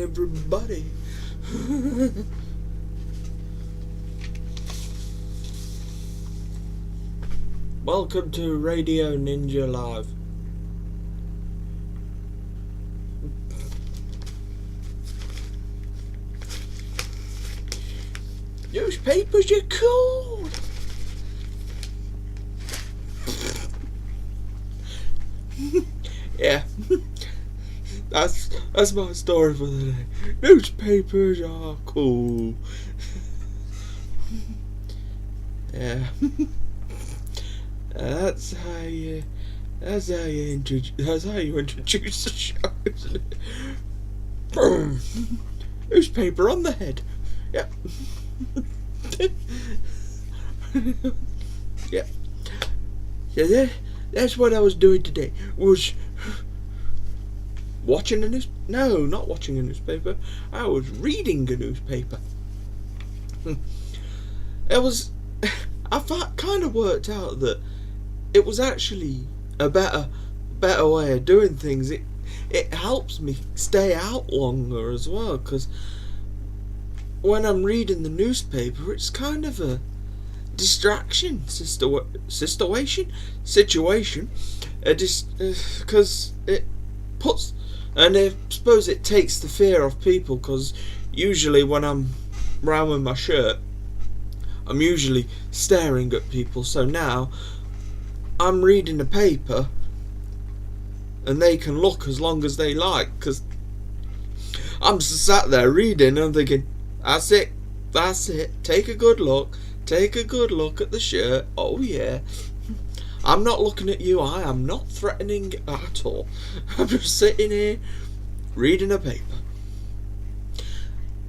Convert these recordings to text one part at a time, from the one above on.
everybody. Welcome to Radio Ninja Live. Newspapers are cool. Yeah. That's my story for the day. Newspapers are cool. Yeah. That's how you introduce the show, isn't it? Boom. Newspaper on the head. Yep. Yeah. Yeah, that's what I was doing today. Was watching a No, not watching a newspaper. I was reading a newspaper. I kind of worked out that it was actually a better way of doing things. It helps me stay out longer as well, because when I'm reading the newspaper, it's kind of a distraction situation, because it puts, and I suppose it takes the fear off people, because usually when I'm round with my shirt, I'm usually staring at people. So now I'm reading a paper and they can look as long as they like, because I'm just sat there reading and I'm thinking, that's it, take a good look at the shirt. Oh yeah, I'm not looking at you, I am not threatening at all. I'm just sitting here reading a paper,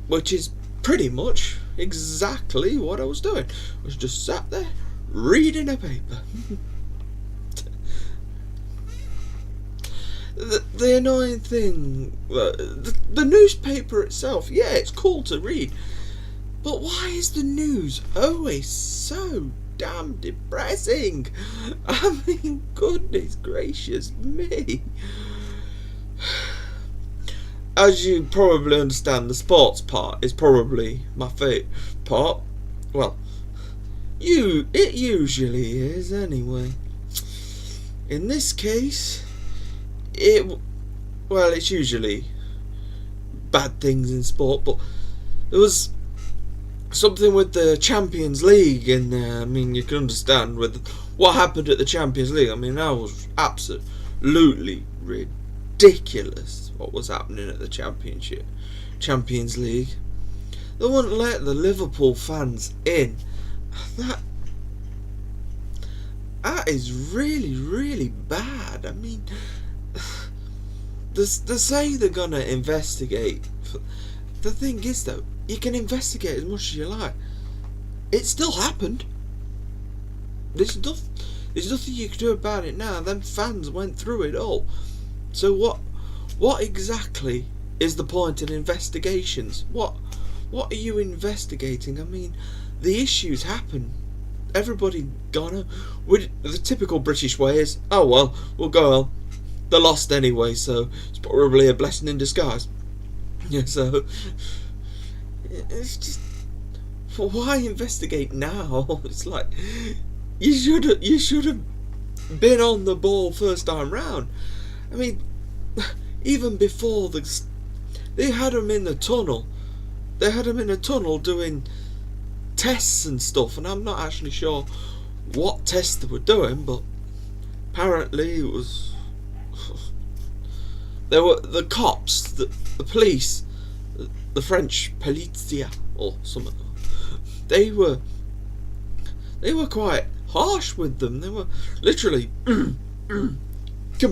which is pretty much exactly what I was doing. I was just sat there reading a paper. The annoying thing, the newspaper itself, yeah, it's cool to read, but why is the news always so damn depressing? I mean, goodness gracious me. As you probably understand, the sports part is probably my favourite part. Well, it usually is anyway. In this case, it's usually bad things in sport, but there was something with the Champions League in there. I mean, you can understand with what happened at the Champions League. I mean, that was absolutely ridiculous what was happening at the Champions League. They wouldn't let the Liverpool fans in. That is really, really bad. I mean, they say they're gonna investigate. The thing is, though, you can investigate as much as you like. It still happened. There's nothing you can do about it now. Them fans went through it all. So what exactly is the point in investigations? What are you investigating? I mean, the issues happen. Everybody gonna, with the typical British way is, oh well, we'll go on. They lost anyway, so it's probably a blessing in disguise. Yeah, so it's just, why investigate now? It's like you should have been on the ball first time round. I mean, even before they had them in the tunnel. They had them in a tunnel doing tests and stuff, and I'm not actually sure what tests they were doing, but apparently it was. There were the cops, the police, the French polizia or something. They were quite harsh with them. They were literally, come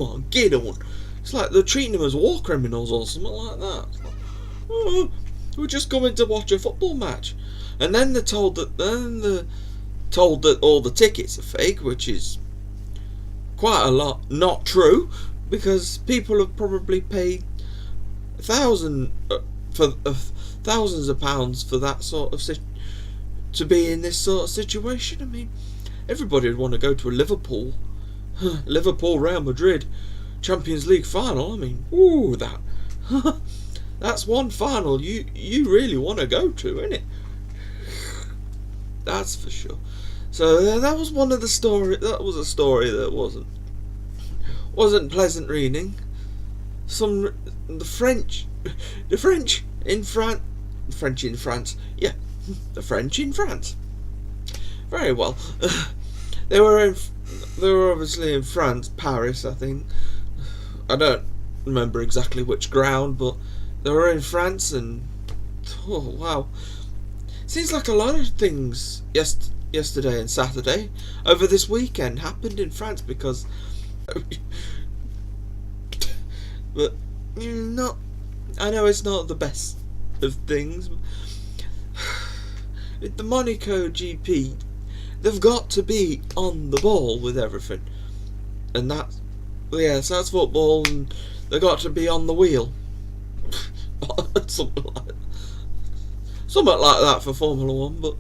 on, get on. It's like they're treating them as war criminals or something like that. It's like, oh, we're just coming to watch a football match, and then they're told that all the tickets are fake, which is quite a lot not true, because people have probably paid thousands of pounds for that sort of to be in this sort of situation. I mean, everybody would want to go to a Liverpool Real Madrid Champions League final. I mean, ooh, That's one final you really want to go to, isn't it? That's for sure. So that was one of the story. That was a story that wasn't pleasant reading. The French in France. French in France. Yeah, the French in France. Very well. They were obviously in France, Paris, I think. I don't remember exactly which ground, but they were in France, and oh wow, seems like a lot of things yesterday and Saturday over this weekend happened in France because, but not. I know it's not the best of things. With the Monaco GP, they've got to be on the ball with everything, and that's that's football, and they've got to be on the wheel. something like that for Formula One, but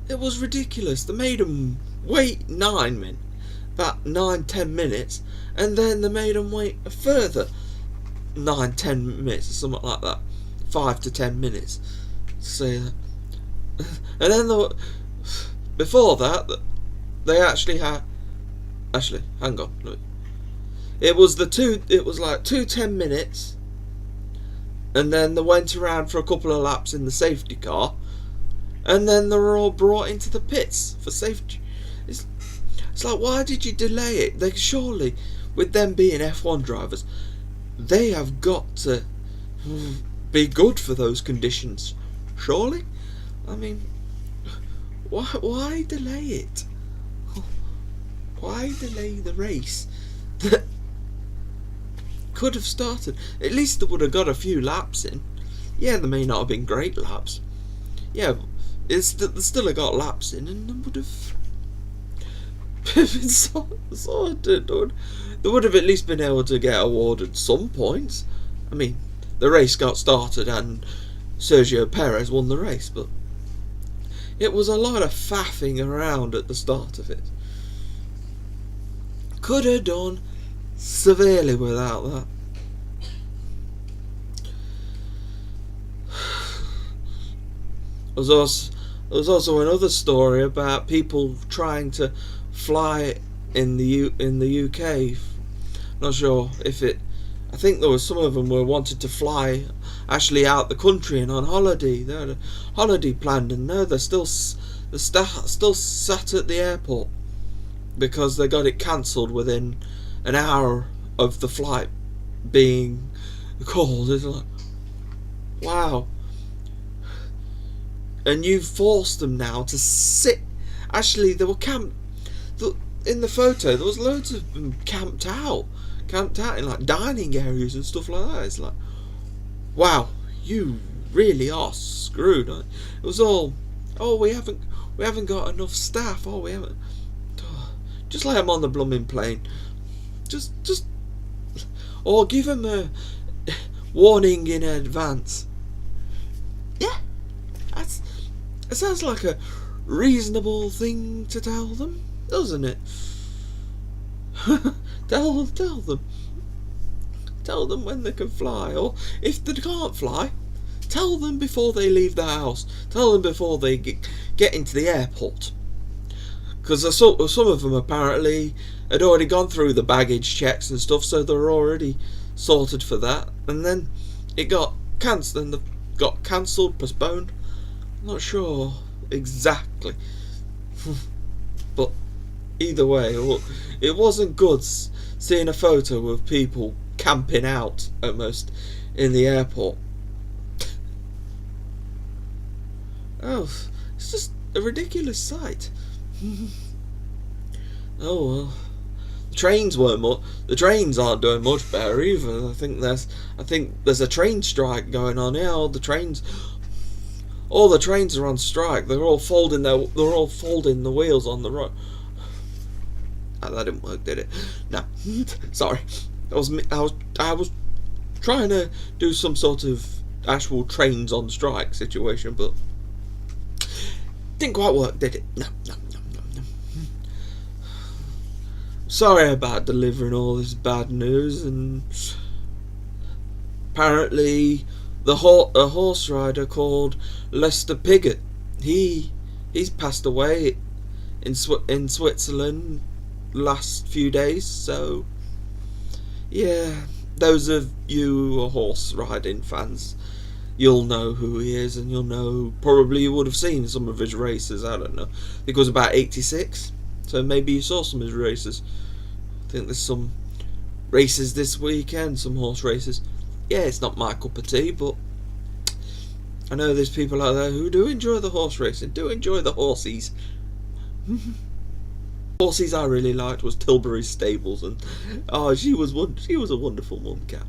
it was ridiculous. They made them wait about 9-10 minutes, and then they made them wait a further 9-10 minutes or something like that, 5 to 10 minutes. Say that. And then before that, they actually had. Actually, hang on. Look. It was like 2 10 minutes, and then they went around for a couple of laps in the safety car, and then they were all brought into the pits for safety. It's like, why did you delay it? They surely, with them being F1 drivers, they have got to be good for those conditions. Surely, I mean, why delay it? Why delay the race that could have started? At least they would have got a few laps in. Yeah, they may not have been great laps. Yeah, they still have got laps in, and they would have been sorted. They would have at least been able to get awarded some points. I mean, the race got started and Sergio Perez won the race, but it was a lot of faffing around at the start of it. Could have done severely without that. There was also another story about people trying to fly in the UK. Not sure if it. I think there was some of them were wanted to fly actually out the country and on holiday. They had a holiday planned, and no, they're still sat at the airport because they got it cancelled within an hour of the flight being called. It's like, wow. And you forced them now to sit. Actually, they were camped. In the photo, there was loads of them camped out in like dining areas and stuff like that. It's like, wow, you really are screwed. It was all, oh, we haven't got enough staff. Oh, we haven't. Just let them on the blooming plane. Just, or give them a warning in advance. Yeah, it sounds like a reasonable thing to tell them, doesn't it? Tell them when they can fly, or if they can't fly, tell them before they leave the house. Tell them before they get into the airport. Because some of them apparently had already gone through the baggage checks and stuff, so they were already sorted for that. And then it got cancelled, postponed. I'm not sure exactly. But either way, it wasn't good seeing a photo of people camping out almost in the airport. Oh, it's just a ridiculous sight. Oh well, the trains aren't doing much better either. I think there's a train strike going on here. All the trains are on strike. They're all folding the wheels on the road. Oh, that didn't work, did it? No, sorry. I was trying to do some sort of actual trains on strike situation, but didn't quite work, did it? No. Sorry about delivering all this bad news, and apparently a horse rider called Lester Piggott, he's passed away in Switzerland last few days. So yeah, those of you who are horse riding fans, you'll know who he is, and you'll know, probably you would have seen some of his races. I don't know, I think it was about 86, so maybe you saw some of his races. I think there's some races this weekend, some horse races. Yeah, it's not my cup of tea, but I know there's people out there who do enjoy the horse racing, do enjoy the horsies. Horses I really liked was Tilbury's stables, and she was a wonderful mum cat,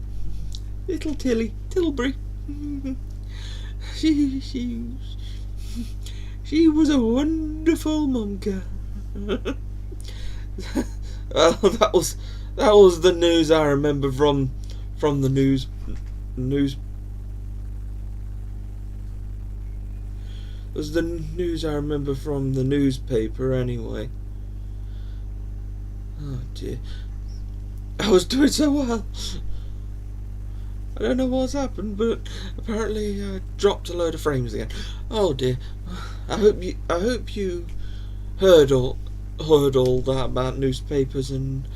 little Tilbury. she was a wonderful mum cat. Well, that was the news I remember from the news. It was the news I remember from the newspaper anyway. Oh dear, I was doing so well. I don't know what's happened, but apparently I dropped a load of frames again. Oh dear. I hope you heard all that about newspapers and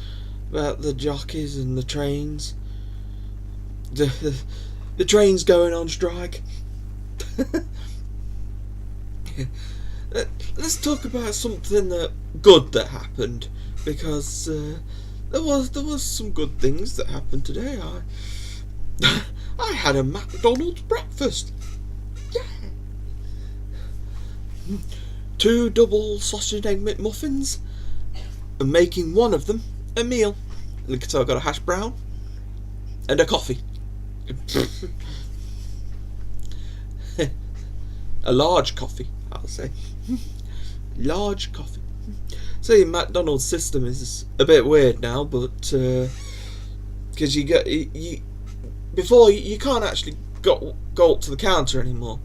about the jockeys and the trains. The trains going on strike. Let's talk about something good that happened, because there was some good things that happened today. I had a McDonald's breakfast. Yeah. 2 double sausage and egg McMuffins, and making one of them a meal. So I got a hash brown and a coffee. A large coffee, I'll say. Large coffee. See, McDonald's system is a bit weird now, but because before you can't actually go up to the counter anymore.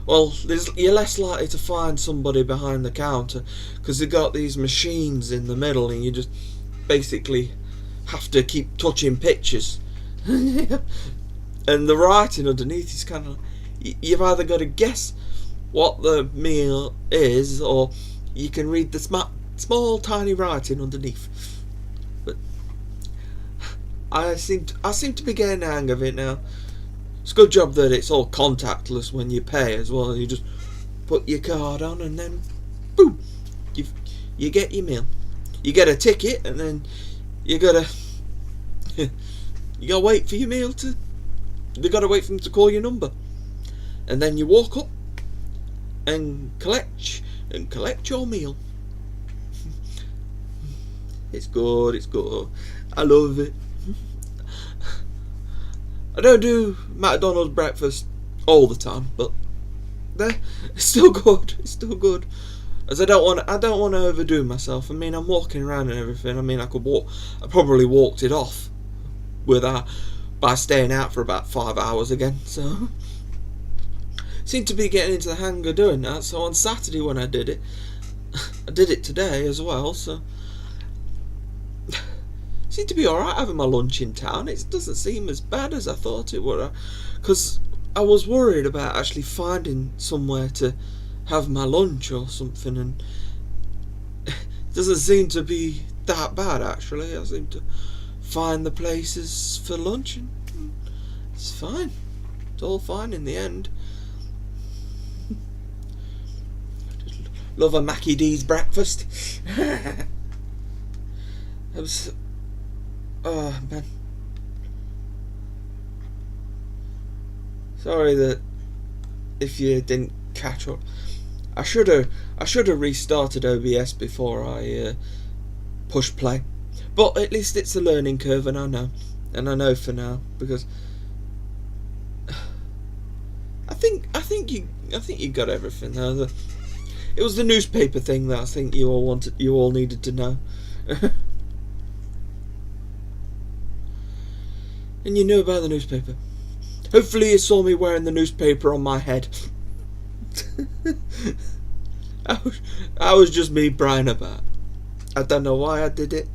Well, you're less likely to find somebody behind the counter, because they've got these machines in the middle, and you just basically have to keep touching pictures. And the writing underneath is kind of, you've either got to guess what the meal is, or you can read the small tiny writing underneath. But I seem to be getting the hang of it now. It's a good job that it's all contactless when you pay as well. You just put your card on, and then boom, you get your meal. You get a ticket, and then you gotta wait for your meal to. You gotta wait for them to call your number, and then you walk up and collect your meal. It's good. It's good. I love it. I don't do McDonald's breakfast all the time, but it's still good. It's still good. As I don't want to overdo myself. I mean, I'm walking around and everything. I mean, I probably walked it off by staying out for about 5 hours again. So seem to be getting into the hang of doing that. So on Saturday when I did it today as well. So seemed to be alright having my lunch in town. It doesn't seem as bad as I thought it would, because I was worried about actually finding somewhere to have my lunch or something, and it doesn't seem to be that bad actually. I seem to find the places for lunch, and it's fine. It's all fine in the end. Love a Mackie D's breakfast. Oh man, sorry that if you didn't catch up. I should have restarted OBS before I push play, but at least it's a learning curve, and I know for now, because I think you got everything there. It was the newspaper thing that I think you all needed to know. And you knew about the newspaper. Hopefully you saw me wearing the newspaper on my head. I was just me bragging about. I don't know why I did it.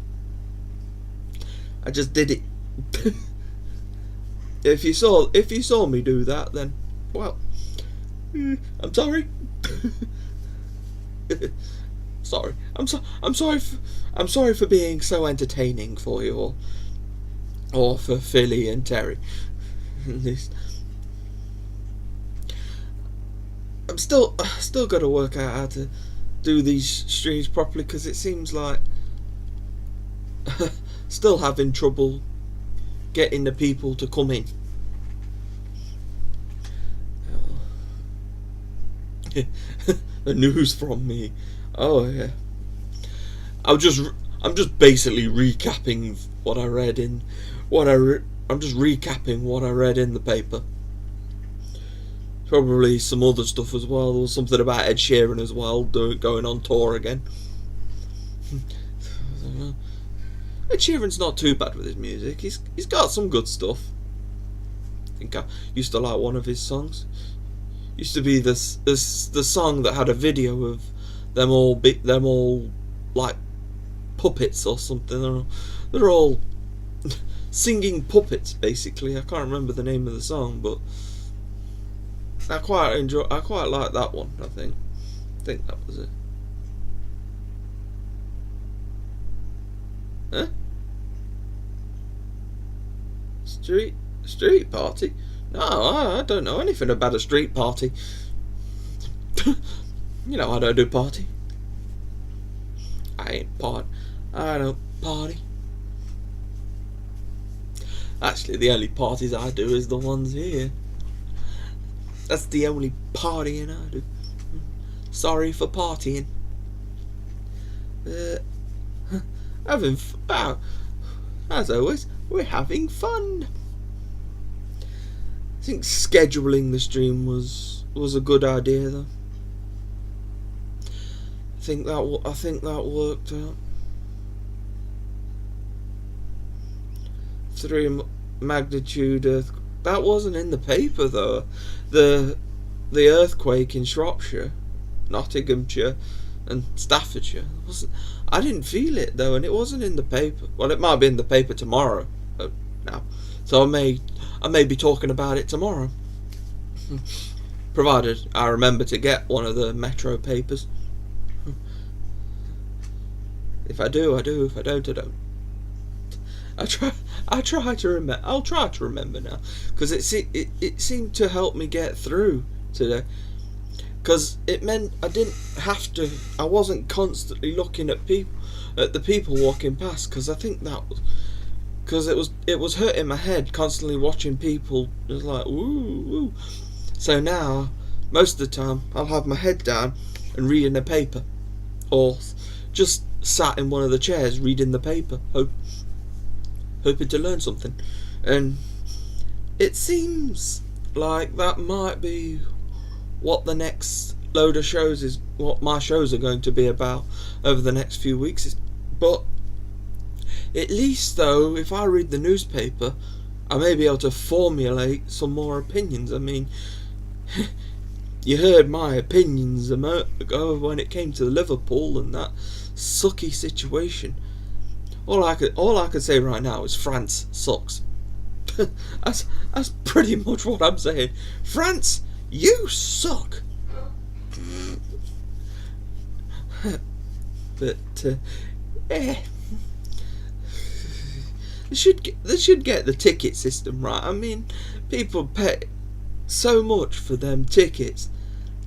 I just did it. if you saw me do that, then well, I'm sorry. Sorry. I'm sorry for being so entertaining for you, or for Philly and Terry. I'm still got to work out how to do these streams properly, because it seems like still having trouble getting the people to come in. The news from me. Oh yeah. I'm just basically recapping what I read in I'm just recapping what I read in the paper. Probably some other stuff as well. There was something about Ed Sheeran as well, going on tour again. Ed Sheeran's not too bad with his music. He's got some good stuff. I think I used to like one of his songs. Used to be the song that had a video of them all like puppets or something. They're all singing puppets, basically. I can't remember the name of the song, but I quite like that one. I think that was it. Huh? Street party? No, I don't know anything about a street party. You know, I don't do party. I don't party. Actually, the only parties I do is the ones here. That's the only partying I do. Sorry for partying. Having fun. As always, we're having fun. I think scheduling the stream was a good idea, though. I think that worked out. 3 magnitude earth. That wasn't in the paper though. The earthquake in Shropshire, Nottinghamshire, and Staffordshire I didn't feel it though, and it wasn't in the paper. Well, it might be in the paper tomorrow. Now, so I may be talking about it tomorrow, provided I remember to get one of the Metro papers. If I do, I do. If I don't, I don't. I'll try to remember now, because it seemed to help me get through today, because it meant I wasn't constantly looking at the people walking past, because I think it was hurting my head constantly watching people just like woo. So now most of the time I'll have my head down and reading the paper, or just sat in one of the chairs reading the paper, hoping to learn something. And it seems like that might be what the next load of shows is, what my shows are going to be about over the next few weeks. But at least though, if I read the newspaper, I may be able to formulate some more opinions. I mean, you heard my opinions a moment ago when it came to Liverpool and that sucky situation. All I could say right now is France sucks. That's pretty much what I'm saying. France, you suck. But they should get the ticket system right. I mean, people pay so much for them tickets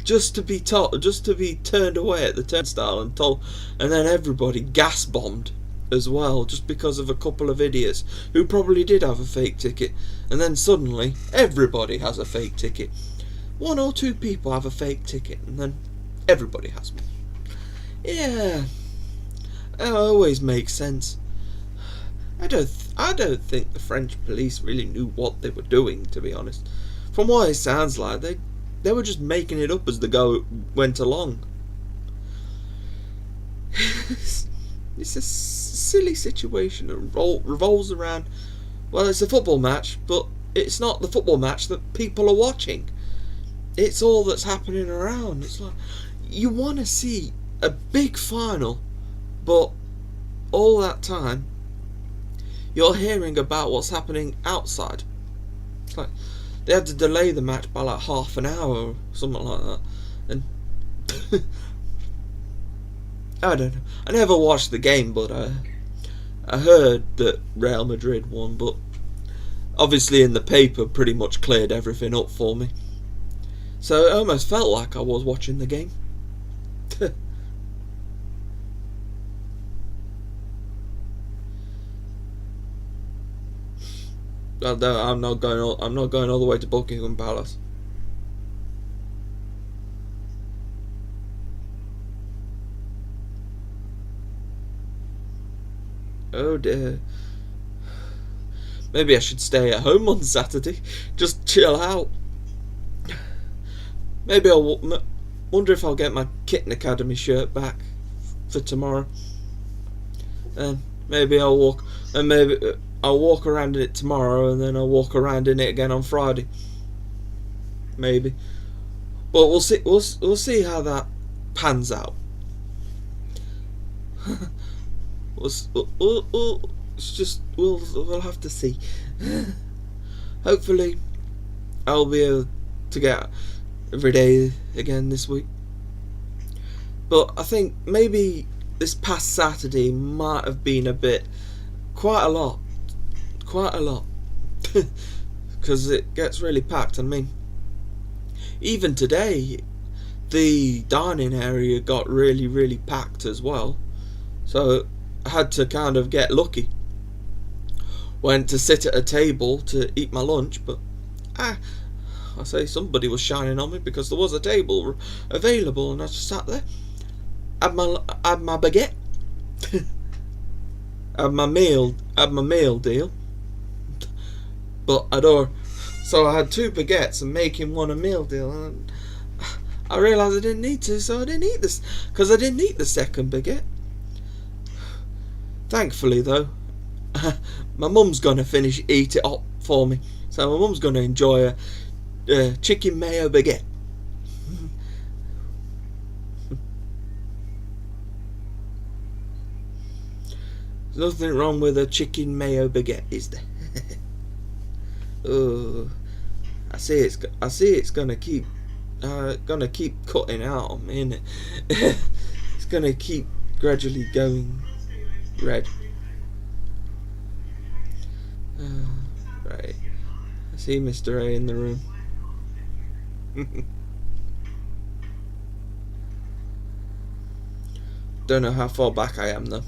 just to be turned away at the turnstile and told, and then everybody gas bombed as well, just because of a couple of idiots who probably did have a fake ticket, and then suddenly everybody has a fake ticket. 1 or 2 people have a fake ticket, and then everybody has one. Yeah, that always makes sense. I don't think the French police really knew what they were doing, to be honest. From what it sounds like, they were just making it up as the go went along. It's a silly situation that revolves around, well, it's a football match, but it's not the football match that people are watching. It's all that's happening around. It's like, you want to see a big final, but all that time you're hearing about what's happening outside. It's like they had to delay the match by like half an hour or something like that. And I don't know. I never watched the game, but I heard that Real Madrid won, but obviously in the paper pretty much cleared everything up for me. So it almost felt like I was watching the game. I'm not going all the way to Buckingham Palace. Oh dear. Maybe I should stay at home on Saturday, just chill out. Maybe I'll wonder if I'll get my Kitten Academy shirt back for tomorrow. And maybe I'll walk around in it tomorrow, and then I'll walk around in it again on Friday. Maybe, but we'll see. We'll see how that pans out. We'll have to see. Hopefully, I'll be able to get every day again this week. But I think maybe this past Saturday might have been quite a lot, because it gets really packed. I mean, even today, the dining area got really packed as well. So I had to kind of get lucky. Went to sit at a table to eat my lunch, but I say somebody was shining on me because there was a table available, and I just sat there, had my baguette, had my meal deal. But so I had 2 baguettes and making one a meal deal, and I realised I didn't need to, so I didn't eat this, because I didn't eat the second baguette. Thankfully though, my mum's gonna eat it up for me, so my mum's gonna enjoy a chicken mayo baguette. There's nothing wrong with a chicken mayo baguette, is there? Oh, I see it's gonna keep cutting out on me, innit? It's gonna keep gradually going red. Right, I see Mr. A in the room. Don't know how far back I am though.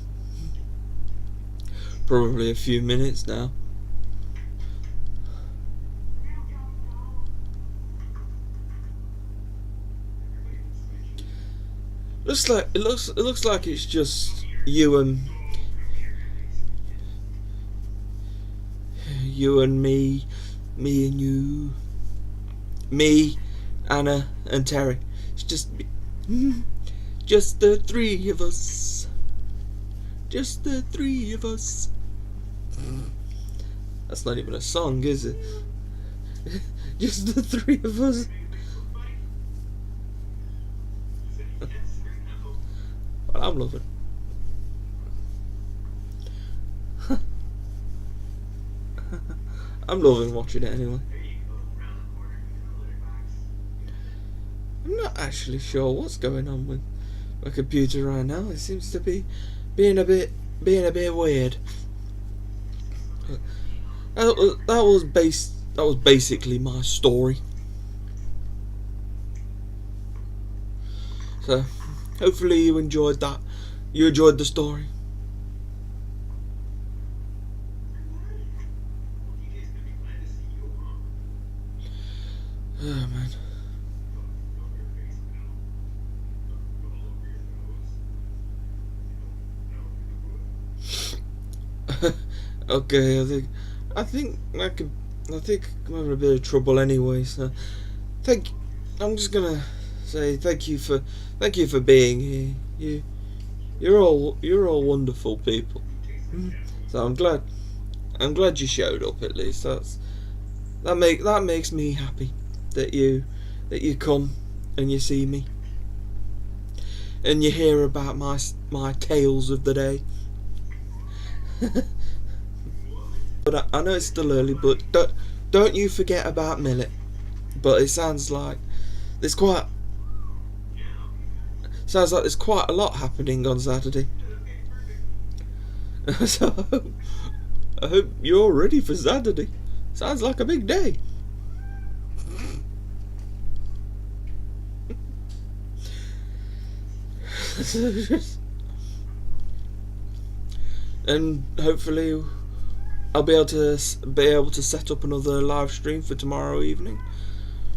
Probably a few minutes now. It looks like it's just you and me and you, me, Anna and Terry. It's just the 3 of us. Just the 3 of us. That's not even a song, is it? Just the 3 of us. Well, I'm loving it. I'm loving watching it anyway. I'm not actually sure what's going on with my computer right now. It seems to be being a bit weird. That was basically my story. So hopefully you enjoyed that. You enjoyed the story. Oh man. Okay, I think I'm having a bit of trouble anyway, so I'm just gonna say thank you for being here. You're all wonderful people. So I'm glad you showed up at least. That makes me happy that you come and you see me and you hear about my tales of the day. But I know it's still early, but don't you forget about Millet. But it sounds like there's quite a lot happening on Saturday. So I hope you're ready for Saturday. Sounds like a big day. And hopefully I'll be able to set up another live stream for tomorrow evening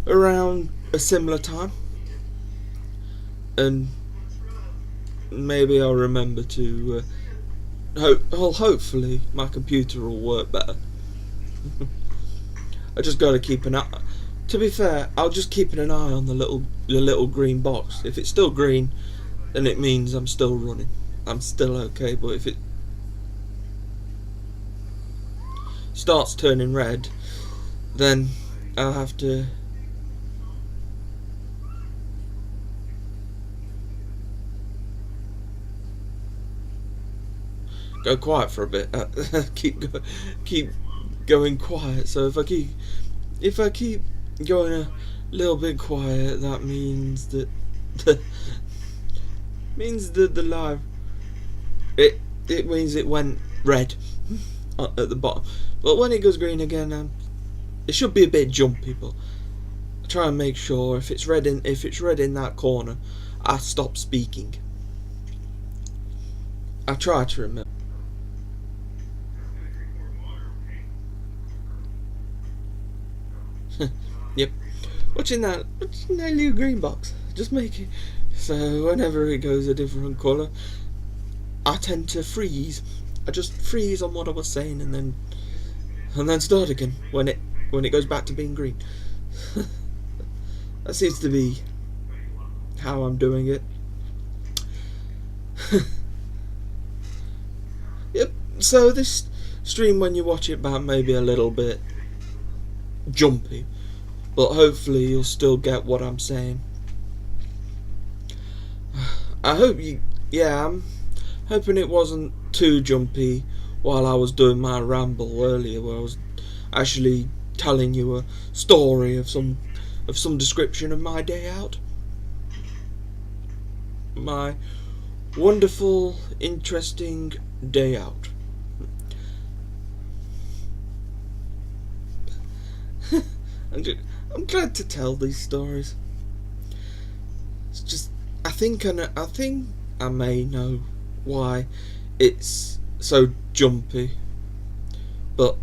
around a similar time, and maybe I'll remember to hopefully my computer will work better. I just got to keep an eye. To be fair, I'll just keep an eye on the little green box. If it's still green, then it means I'm still running. I'm still okay. But if it starts turning red, then I'll have to go quiet for a bit. keep going quiet. So if I keep going a little bit quiet, that means that the live it means it went red at the bottom. But when it goes green again, it should be a bit jumpy. But I try and make sure if it's red in that corner, I stop speaking. I try to remember. Yep. Watching that little green box. Just make it so whenever it goes a different colour, I tend to freeze. I just freeze on what I was saying and then start again when it goes back to being green. That seems to be how I'm doing it. Yep. So this stream, when you watch it back, may be a little bit jumpy, but hopefully you'll still get what I'm saying. I'm hoping it wasn't too jumpy while I was doing my ramble earlier, where I was actually telling you a story of some description of my day out. My wonderful, interesting day out. I'm glad to tell these stories. It's just I think I may know why it's so jumpy, but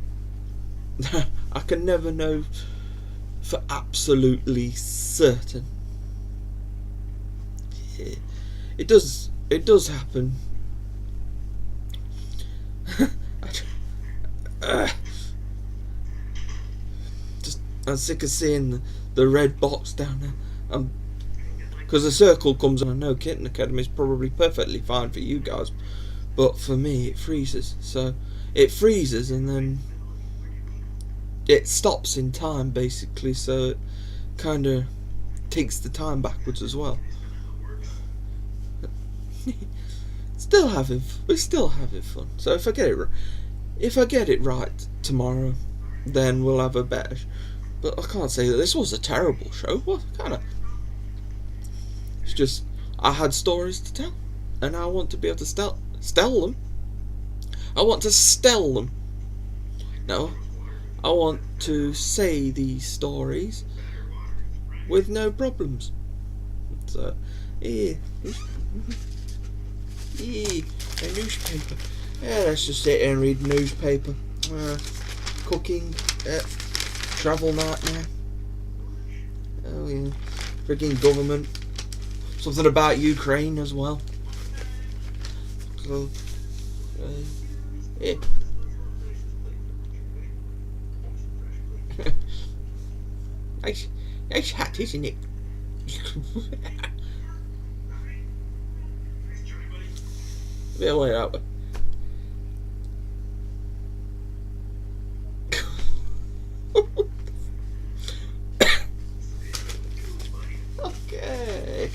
I can never know for absolutely certain. It does happen. I'm sick of seeing the red box down there. Because the circle comes on. I know Kitten Academy is probably perfectly fine for you guys, but for me it freezes. So it freezes and then it stops in time basically, so it kind of takes the time backwards as well. We're still having fun. So if I get it right tomorrow, then we'll have a better. But I can't say that this was a terrible show. What kind of? It's just I had stories to tell, and I want to be able to tell them. I want to tell them. No, I want to say these stories with no problems. So, a newspaper. Yeah, let's just sit here and read newspaper. Cooking. Travel nightmare. Oh yeah. Freaking government. Something about Ukraine as well. So, yeah. Nice hat, isn't it? Yeah, wait out. Okay.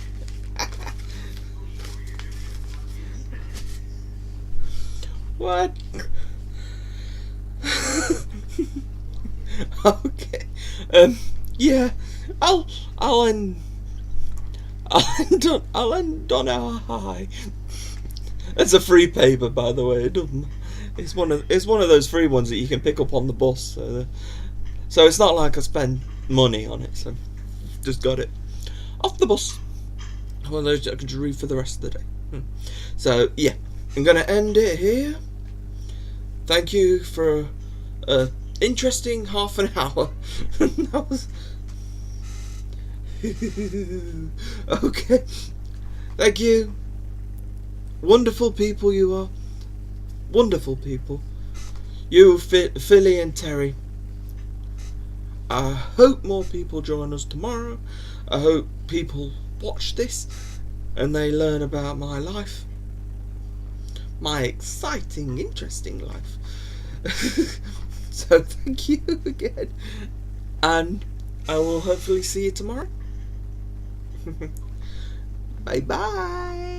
What? Okay. Yeah. I'll I'll end I'll end on a high. It's a free paper, by the way. It doesn't. It's one of those free ones that you can pick up on the bus. So it's not like I spend money on it. So just got it off the bus. One of those I can just read for the rest of the day. So yeah, I'm gonna end it here. Thank you for a interesting half an hour. That was okay. Thank you. Wonderful people you are. Wonderful people. You, Philly and Terry. I hope more people join us tomorrow. I hope people watch this and they learn about my life. My exciting, interesting life. So thank you again. And I will hopefully see you tomorrow. Bye bye.